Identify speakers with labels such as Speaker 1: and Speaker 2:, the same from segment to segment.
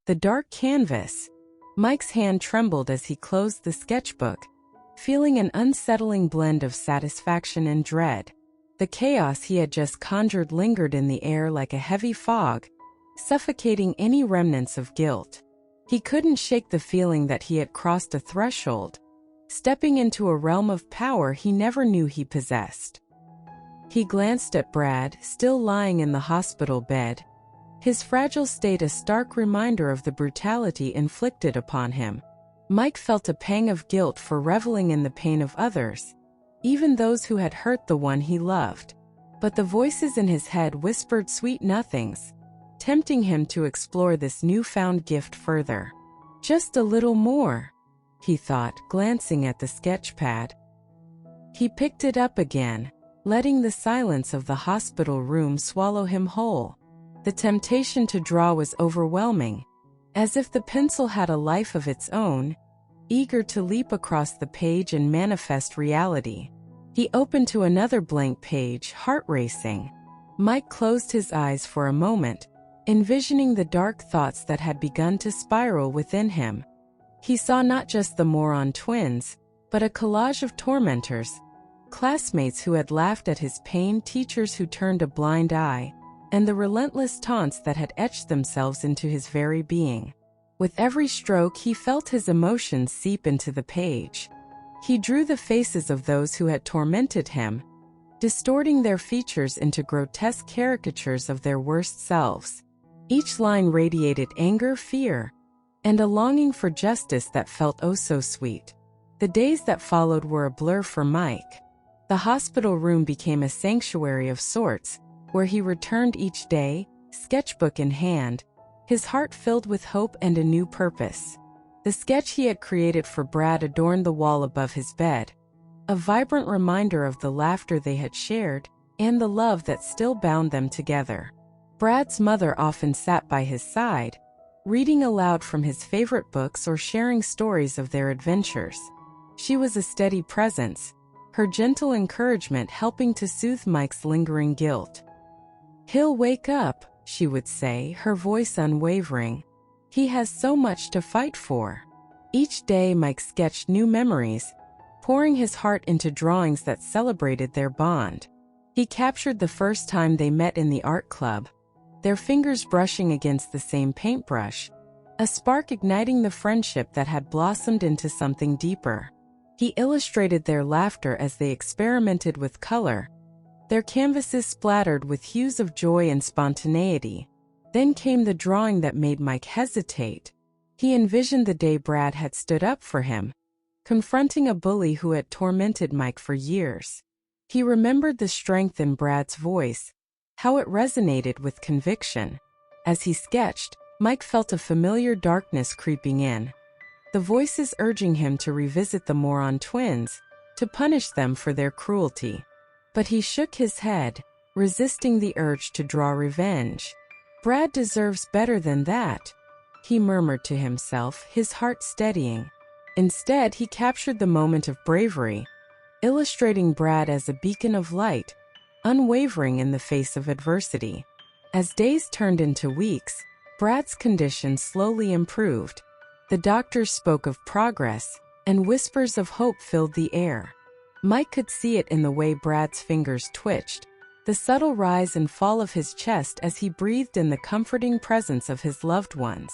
Speaker 1: the dark canvas. Mike's hand trembled as he closed the sketchbook, feeling an unsettling blend of satisfaction and dread. The chaos he had just conjured lingered in the air like a heavy fog, suffocating any remnants of guilt. He couldn't shake the feeling that he had crossed a threshold, stepping into a realm of power he never knew he possessed. He glanced at Brad, still lying in the hospital bed, his fragile state a stark reminder of the brutality inflicted upon him. Mike felt a pang of guilt for reveling in the pain of others, even those who had hurt the one he loved. But the voices in his head whispered sweet nothings, tempting him to explore this newfound gift further. Just a little more, he thought, glancing at the sketch pad. He picked it up again, letting the silence of the hospital room swallow him whole. The temptation to draw was overwhelming, as if the pencil had a life of its own, eager to leap across the page and manifest reality. He opened to another blank page, heart racing. Mike closed his eyes for a moment, envisioning the dark thoughts that had begun to spiral within him. He saw not just the moron twins, but a collage of tormentors, classmates who had laughed at his pain, teachers who turned a blind eye, and the relentless taunts that had etched themselves into his very being. With every stroke, he felt his emotions seep into the page. He drew the faces of those who had tormented him, distorting their features into grotesque caricatures of their worst selves. Each line radiated anger, fear, and a longing for justice that felt oh so sweet. The days that followed were a blur for Mike. The hospital room became a sanctuary of sorts, where he returned each day, sketchbook in hand, his heart filled with hope and a new purpose. The sketch he had created for Brad adorned the wall above his bed, a vibrant reminder of the laughter they had shared and the love that still bound them together. Brad's mother often sat by his side, reading aloud from his favorite books or sharing stories of their adventures. She was a steady presence, her gentle encouragement helping to soothe Mike's lingering guilt. "He'll wake up," she would say, her voice unwavering. "He has so much to fight for." Each day Mike sketched new memories, pouring his heart into drawings that celebrated their bond. He captured the first time they met in the art club, their fingers brushing against the same paintbrush, a spark igniting the friendship that had blossomed into something deeper. He illustrated their laughter as they experimented with color, their canvases splattered with hues of joy and spontaneity. Then came the drawing that made Mike hesitate. He envisioned the day Brad had stood up for him, confronting a bully who had tormented Mike for years. He remembered the strength in Brad's voice, how it resonated with conviction. As he sketched, Mike felt a familiar darkness creeping in, the voices urging him to revisit the moron twins, to punish them for their cruelty. But he shook his head, resisting the urge to draw revenge. "Brad deserves better than that," he murmured to himself, his heart steadying. Instead, he captured the moment of bravery, illustrating Brad as a beacon of light, unwavering in the face of adversity. As days turned into weeks, Brad's condition slowly improved. The doctors spoke of progress, and whispers of hope filled the air. Mike could see it in the way Brad's fingers twitched, the subtle rise and fall of his chest as he breathed in the comforting presence of his loved ones.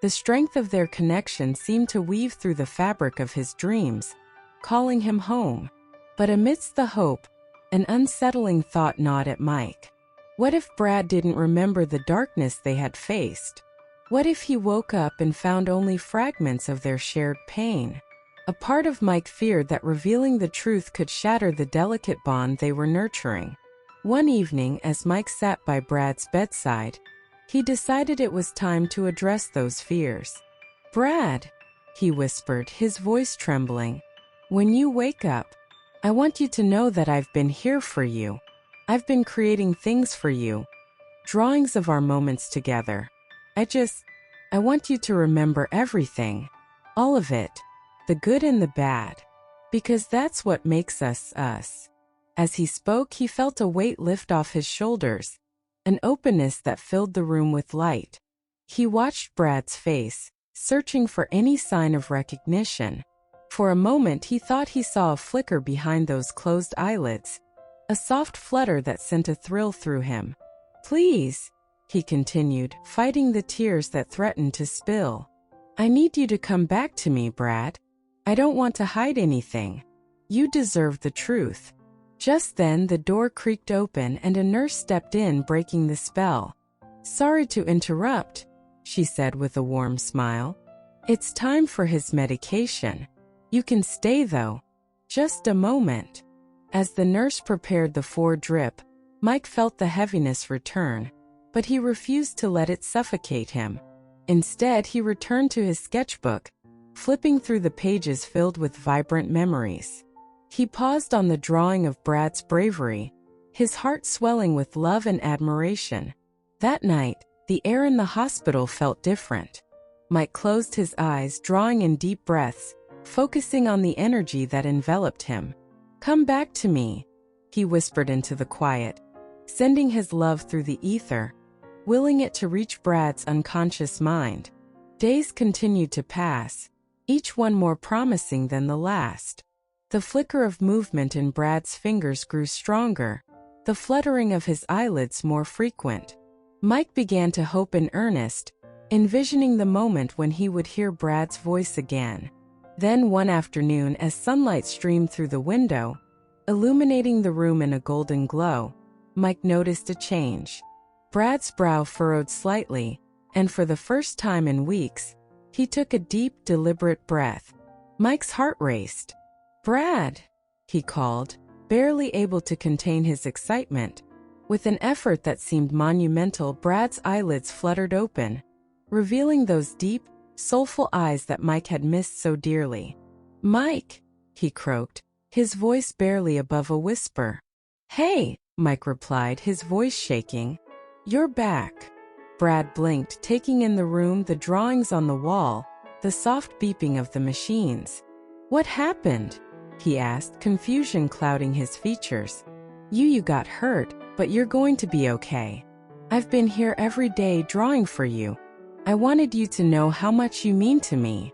Speaker 1: The strength of their connection seemed to weave through the fabric of his dreams, calling him home. But amidst the hope, an unsettling thought gnawed at Mike. What if Brad didn't remember the darkness they had faced? What if he woke up and found only fragments of their shared pain? A part of Mike feared that revealing the truth could shatter the delicate bond they were nurturing. One evening, as Mike sat by Brad's bedside, he decided it was time to address those fears. "Brad," he whispered, his voice trembling, "when you wake up, I want you to know that I've been here for you. I've been creating things for you, drawings of our moments together. I want you to remember everything, all of it, the good and the bad, because that's what makes us us." As he spoke, he felt a weight lift off his shoulders, an openness that filled the room with light. He watched Brad's face, searching for any sign of recognition. For a moment he thought he saw a flicker behind those closed eyelids, a soft flutter that sent a thrill through him. "Please," he continued, fighting the tears that threatened to spill. "I need you to come back to me, Brad. I don't want to hide anything. You deserve the truth." Just then the door creaked open and a nurse stepped in, breaking the spell. "Sorry to interrupt," she said with a warm smile. "It's time for his medication. You can stay though. Just a moment." As the nurse prepared the 4-drip, Mike felt the heaviness return, but he refused to let it suffocate him. Instead, he returned to his sketchbook, flipping through the pages filled with vibrant memories. He paused on the drawing of Brad's bravery, his heart swelling with love and admiration. That night, the air in the hospital felt different. Mike closed his eyes, drawing in deep breaths, focusing on the energy that enveloped him. "Come back to me," he whispered into the quiet, sending his love through the ether, willing it to reach Brad's unconscious mind. Days continued to pass, each one more promising than the last. The flicker of movement in Brad's fingers grew stronger, the fluttering of his eyelids more frequent. Mike began to hope in earnest, envisioning the moment when he would hear Brad's voice again. Then one afternoon, as sunlight streamed through the window, illuminating the room in a golden glow, Mike noticed a change. Brad's brow furrowed slightly, and for the first time in weeks, he took a deep, deliberate breath. Mike's heart raced. "Brad," he called, barely able to contain his excitement. With an effort that seemed monumental, Brad's eyelids fluttered open, revealing those deep, soulful eyes that Mike had missed so dearly. "Mike," he croaked, his voice barely above a whisper. "Hey," Mike replied, his voice shaking. "You're back." Brad blinked, taking in the room, the drawings on the wall, the soft beeping of the machines. "What happened?" he asked, confusion clouding his features. You got hurt, but you're going to be okay. I've been here every day drawing for you. I wanted you to know how much you mean to me."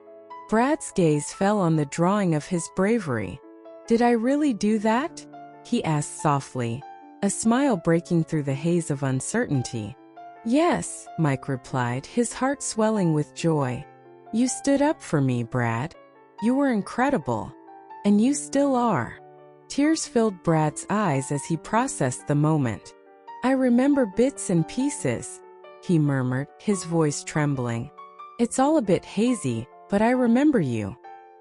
Speaker 1: Brad's gaze fell on the drawing of his bravery. "Did I really do that?" he asked softly, a smile breaking through the haze of uncertainty. "Yes," Mike replied, his heart swelling with joy. "You stood up for me, Brad. You were incredible. And you still are." Tears filled Brad's eyes as he processed the moment. "I remember bits and pieces," he murmured, his voice trembling. "It's all a bit hazy, but I remember you.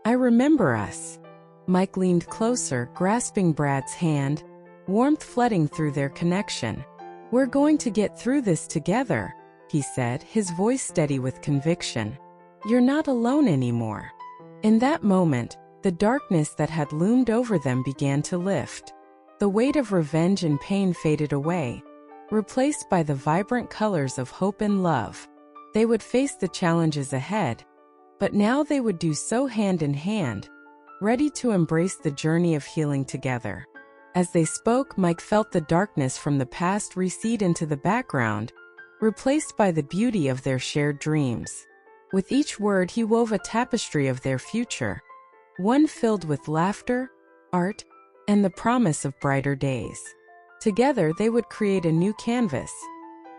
Speaker 1: I remember us." Mike leaned closer, grasping Brad's hand, warmth flooding through their connection. "We're going to get through this together," he said, his voice steady with conviction. "You're not alone anymore." In that moment, the darkness that had loomed over them began to lift. The weight of revenge and pain faded away, replaced by the vibrant colors of hope and love. They would face the challenges ahead, but now they would do so hand in hand, ready to embrace the journey of healing together. As they spoke, Mike felt the darkness from the past recede into the background, replaced by the beauty of their shared dreams. With each word, he wove a tapestry of their future, one filled with laughter, art, and the promise of brighter days. Together, they would create a new canvas,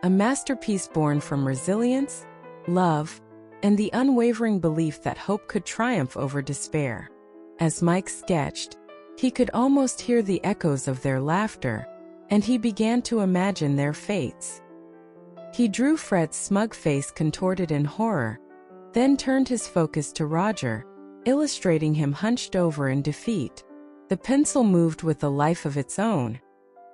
Speaker 1: a masterpiece born from resilience, love, and the unwavering belief that hope could triumph over despair. As Mike sketched, he could almost hear the echoes of their laughter, and he began to imagine their fates. He drew Fred's smug face contorted in horror, then turned his focus to Roger, illustrating him hunched over in defeat. The pencil moved with a life of its own,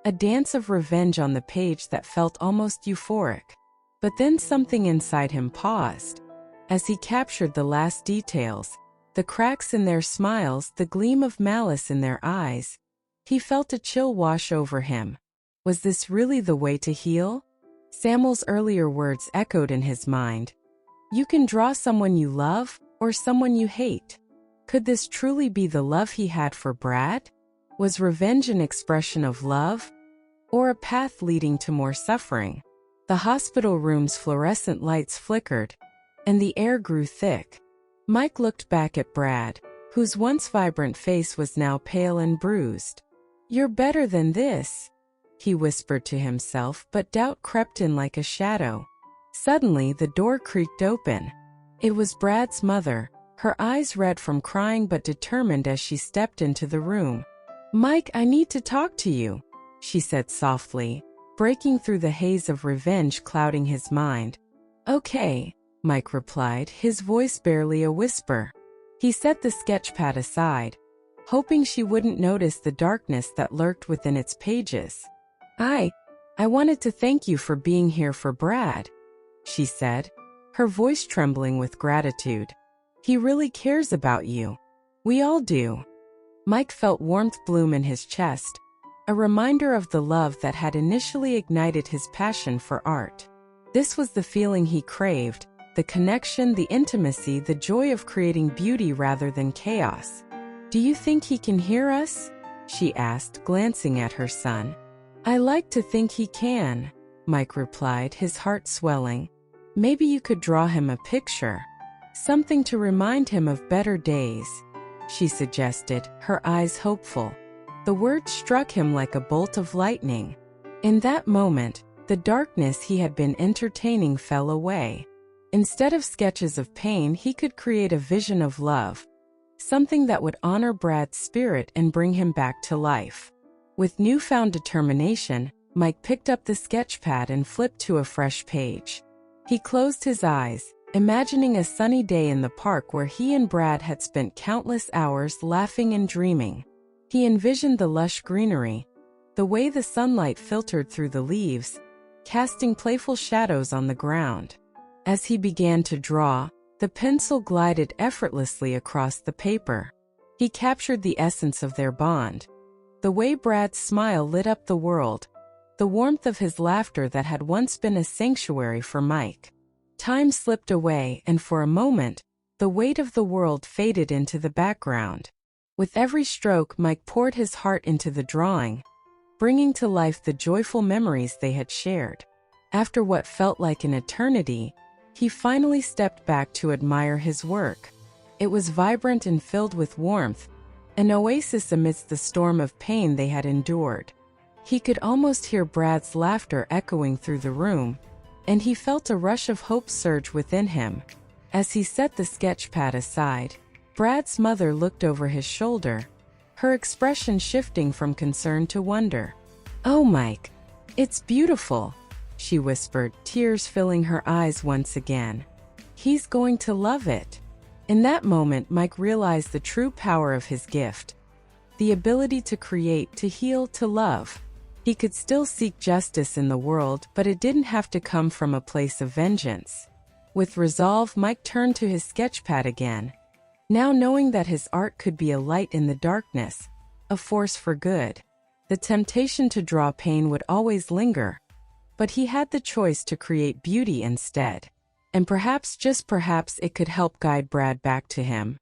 Speaker 1: a dance of revenge on the page that felt almost euphoric. But then something inside him paused. As he captured the last details, the cracks in their smiles, the gleam of malice in their eyes, he felt a chill wash over him. Was this really the way to heal? Samuel's earlier words echoed in his mind. You can draw someone you love or someone you hate. Could this truly be the love he had for Brad? Was revenge an expression of love, or a path leading to more suffering? The hospital room's fluorescent lights flickered, and the air grew thick. Mike looked back at Brad, whose once vibrant face was now pale and bruised. "You're better than this," he whispered to himself, but doubt crept in like a shadow. Suddenly, the door creaked open. It was Brad's mother, her eyes red from crying but determined as she stepped into the room. "Mike, I need to talk to you," she said softly, breaking through the haze of revenge clouding his mind. "Okay," Mike replied, his voice barely a whisper. He set the sketchpad aside, hoping she wouldn't notice the darkness that lurked within its pages. I wanted to thank you for being here for Brad," she said, her voice trembling with gratitude. "He really cares about you. We all do." Mike felt warmth bloom in his chest, a reminder of the love that had initially ignited his passion for art. This was the feeling he craved, the connection, the intimacy, the joy of creating beauty rather than chaos. "Do you think he can hear us?" she asked, glancing at her son. "I like to think he can," Mike replied, his heart swelling. "Maybe you could draw him a picture. Something to remind him of better days," she suggested, her eyes hopeful. The word struck him like a bolt of lightning. In that moment, the darkness he had been entertaining fell away. Instead of sketches of pain, he could create a vision of love, something that would honor Brad's spirit and bring him back to life. With newfound determination, Mike picked up the sketchpad and flipped to a fresh page. He closed his eyes, imagining a sunny day in the park where he and Brad had spent countless hours laughing and dreaming. He envisioned the lush greenery, the way the sunlight filtered through the leaves, casting playful shadows on the ground. As he began to draw, the pencil glided effortlessly across the paper. He captured the essence of their bond. The way Brad's smile lit up the world, the warmth of his laughter that had once been a sanctuary for Mike. Time slipped away, and for a moment, the weight of the world faded into the background. With every stroke, Mike poured his heart into the drawing, bringing to life the joyful memories they had shared. After what felt like an eternity, he finally stepped back to admire his work. It was vibrant and filled with warmth, an oasis amidst the storm of pain they had endured. He could almost hear Brad's laughter echoing through the room, and he felt a rush of hope surge within him. As he set the sketchpad aside, Brad's mother looked over his shoulder, her expression shifting from concern to wonder. "Oh, Mike, it's beautiful," she whispered, tears filling her eyes once again. "He's going to love it." In that moment, Mike realized the true power of his gift, the ability to create, to heal, to love. He could still seek justice in the world, but it didn't have to come from a place of vengeance. With resolve, Mike turned to his sketchpad again, now knowing that his art could be a light in the darkness, a force for good. The temptation to draw pain would always linger, but he had the choice to create beauty instead. And perhaps, just perhaps, it could help guide Brad back to him.